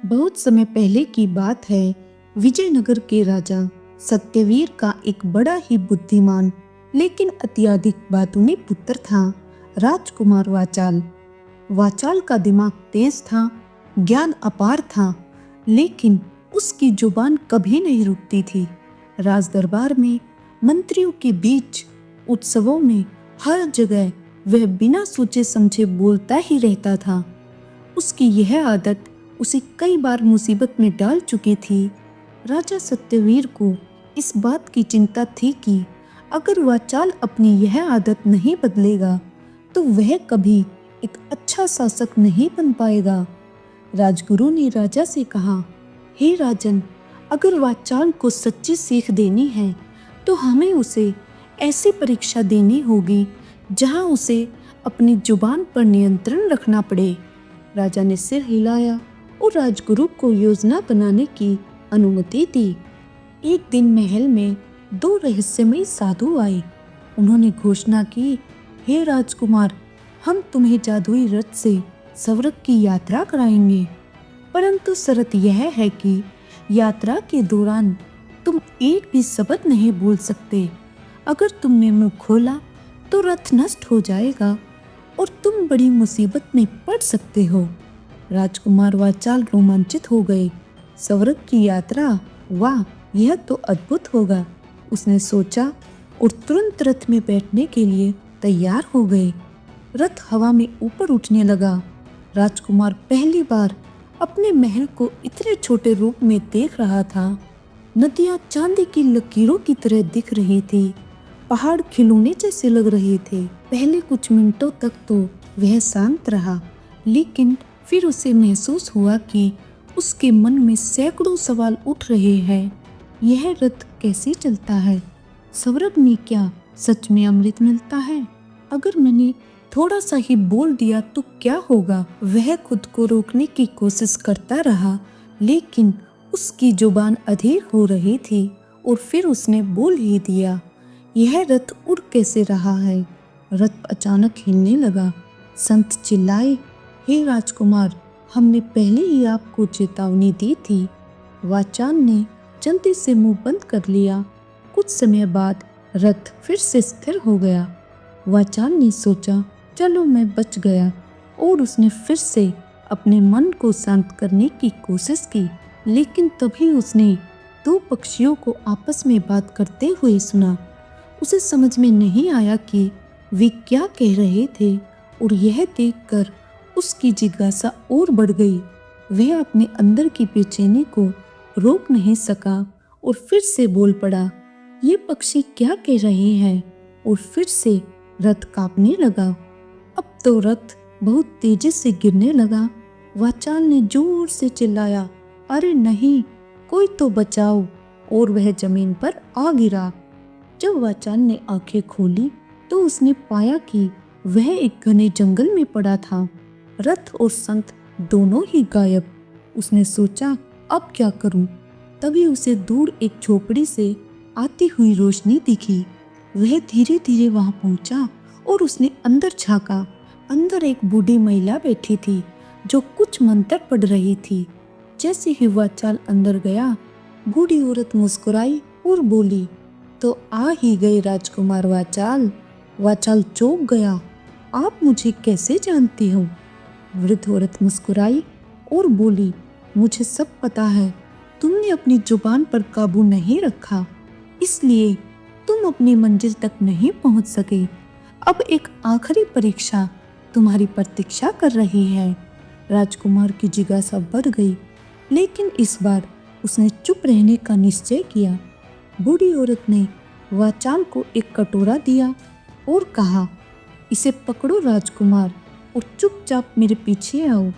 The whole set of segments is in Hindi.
बहुत समय पहले की बात है। विजयनगर के राजा सत्यवीर का एक बड़ा ही बुद्धिमान लेकिन अत्यधिक बातूनी पुत्र था, राजकुमार वाचाल। वाचाल का दिमाग तेज था, ज्ञान अपार था, लेकिन उसकी जुबान कभी नहीं रुकती थी। राज दरबार में, मंत्रियों के बीच, उत्सवों में, हर जगह वह बिना सोचे समझे बोलता ही रहता था। उसकी यह आदत उसे कई बार मुसीबत में डाल चुकी थी। राजा सत्यवीर को इस बात की चिंता थी कि अगर वाचाल अपनी यह आदत नहीं बदलेगा तो वह कभी एक अच्छा शासक नहीं बन पाएगा। राजगुरु ने राजा से कहा, हे राजन, अगर वाचाल को सच्ची सीख देनी है तो हमें उसे ऐसी परीक्षा देनी होगी जहां उसे अपनी जुबान पर नियंत्रण रखना पड़े। राजा ने सिर हिलाया और राजगुरु को योजना बनाने की अनुमति दी। एक दिन महल में दो रहस्यमयी साधु आए। उन्होंने घोषणा की, हे राजकुमार, हम तुम्हें जादुई रथ से स्वर्ग की यात्रा कराएंगे, परंतु शर्त यह है कि यात्रा के दौरान तुम एक भी शब्द नहीं बोल सकते। अगर तुमने मुंह खोला तो रथ नष्ट हो जाएगा और तुम बड़ी मुसीबत में पड़ सकते हो। राजकुमार वाचाल रोमांचित हो गए। स्वर्ग की यात्रा, वाह, यह तो अद्भुत होगा, उसने सोचा और तुरंत रथ में बैठने के लिए तैयार हो गए। रथ हवा में ऊपर उठने लगा। राजकुमार पहली बार अपने महल को इतने छोटे रूप में देख रहा था। नदियां चांदी की लकीरों की तरह दिख रही थी, पहाड़ खिलौने जैसे लग रहे थे। पहले कुछ मिनटों तक तो वह शांत रहा, लेकिन फिर उसे महसूस हुआ कि उसके मन में सैकड़ों सवाल उठ रहे हैं। यह रथ कैसे चलता है? स्वर्ग में क्या सच में अमृत मिलता है? अगर मैंने थोड़ा सा ही बोल दिया तो क्या होगा? वह खुद को रोकने की कोशिश करता रहा, लेकिन उसकी जुबान अधीर हो रही थी और फिर उसने बोल ही दिया, यह रथ उड़ कैसे रहा है? रथ अचानक हिलने लगा। संत चिल्लाए, हे राजकुमार, हमने पहले ही आपको चेतावनी दी थी। वाचाल ने जल्दी से मुंह बंद कर लिया। कुछ समय बाद रथ फिर से स्थिर हो गया। वाचाल ने सोचा, चलो मैं बच गया, और उसने फिर से अपने मन को शांत करने की कोशिश की। लेकिन तभी उसने दो पक्षियों को आपस में बात करते हुए सुना। उसे समझ में नहीं आया कि वे क्या कह रहे थे, और यह देखकर उसकी जिज्ञासा और बढ़ गई। वह अपने अंदर की बेचैनी को रोक नहीं सका और फिर से बोल पड़ा, ये पक्षी क्या कह रहे हैं? और फिर से रथ कांपने लगा। अब तो रथ बहुत तेजी से गिरने लगा। वाचाल ने जोर से चिल्लाया, अरे नहीं, कोई तो बचाओ, और वह जमीन पर आ गिरा। जब वाचाल ने आंखें खोली तो उसने पाया कि वह एक घने जंगल में पड़ा था। रथ और संत दोनों ही गायब। उसने सोचा, अब क्या करूं? तभी उसे दूर एक झोपड़ी से आती हुई रोशनी दिखी। वह धीरे धीरे वहां पहुंचा और उसने अंदर झांका। अंदर एक बूढ़ी महिला बैठी थी जो कुछ मंत्र पढ़ रही थी। जैसे ही वाचाल अंदर गया, बूढ़ी औरत मुस्कुराई और बोली, तो आ ही गए राजकुमार वाचाल। वाचाल चौंक गया, आप मुझे कैसे जानती हो? वृद्ध औरत मुस्कुराई और बोली, मुझे सब पता है। तुमने अपनी जुबान पर काबू नहीं रखा, इसलिए तुम अपनी मंजिल तक नहीं पहुंच सके। अब एक आखिरी परीक्षा तुम्हारी प्रतीक्षा कर रही है। राजकुमार की जिज्ञासा बढ़ गई, लेकिन इस बार उसने चुप रहने का निश्चय किया। बूढ़ी औरत ने वाचाल को एक कटोरा दिया और कहा, इसे पकड़ो राजकुमार, और चुपचाप मेरे पीछे आओ।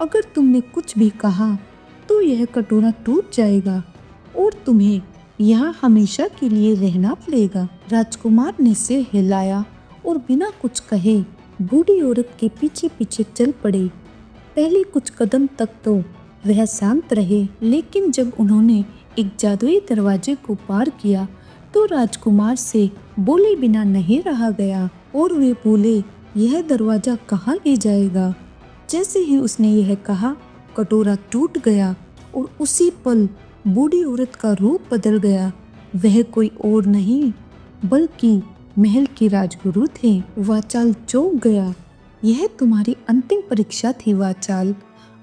अगर तुमने कुछ भी कहा तो यह कटोरा टूट जाएगा और तुम्हें यहाँ हमेशा के लिए रहना पड़ेगा। राजकुमार ने सिर हिलाया और बिना कुछ कहे बूढ़ी औरत के पीछे पीछे चल पड़े। पहले कुछ कदम तक तो वह शांत रहे, लेकिन जब उन्होंने एक जादुई दरवाजे को पार किया तो राजकुमार से बोले बिना नहीं रहा गया, और वे बोले, यह दरवाजा कहाँ ले जाएगा? जैसे ही उसने यह कहा, कटोरा टूट गया और उसी पल बूढ़ी औरत का रूप बदल गया। वह कोई और नहीं बल्कि महल के राजगुरु थे। वाचाल चौंक गया। यह तुम्हारी अंतिम परीक्षा थी वाचाल।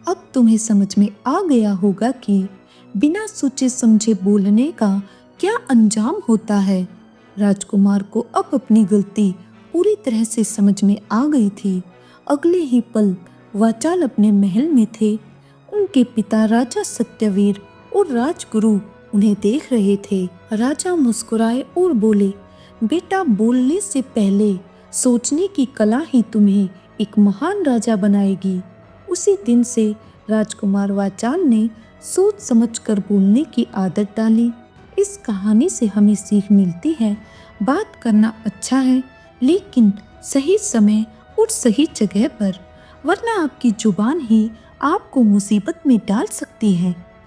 अब तुम्हें समझ में आ गया होगा कि बिना सोचे समझे बोलने का क्या अंजाम होता है। राजकुमार को अब अपनी गलती पूरी तरह से समझ में आ गई थी। अगले ही पल वाचाल अपने महल में थे। उनके पिता राजा सत्यवीर और राजगुरु उन्हें देख रहे थे। राजा मुस्कुराए और बोले, बेटा, बोलने से पहले सोचने की कला ही तुम्हें एक महान राजा बनाएगी। उसी दिन से राजकुमार वाचाल ने सोच समझकर बोलने की आदत डाली। इस कहानी से हमें सीख मिलती है, बात करना अच्छा है लेकिन सही समय और सही जगह पर, वरना आपकी जुबान ही आपको मुसीबत में डाल सकती है।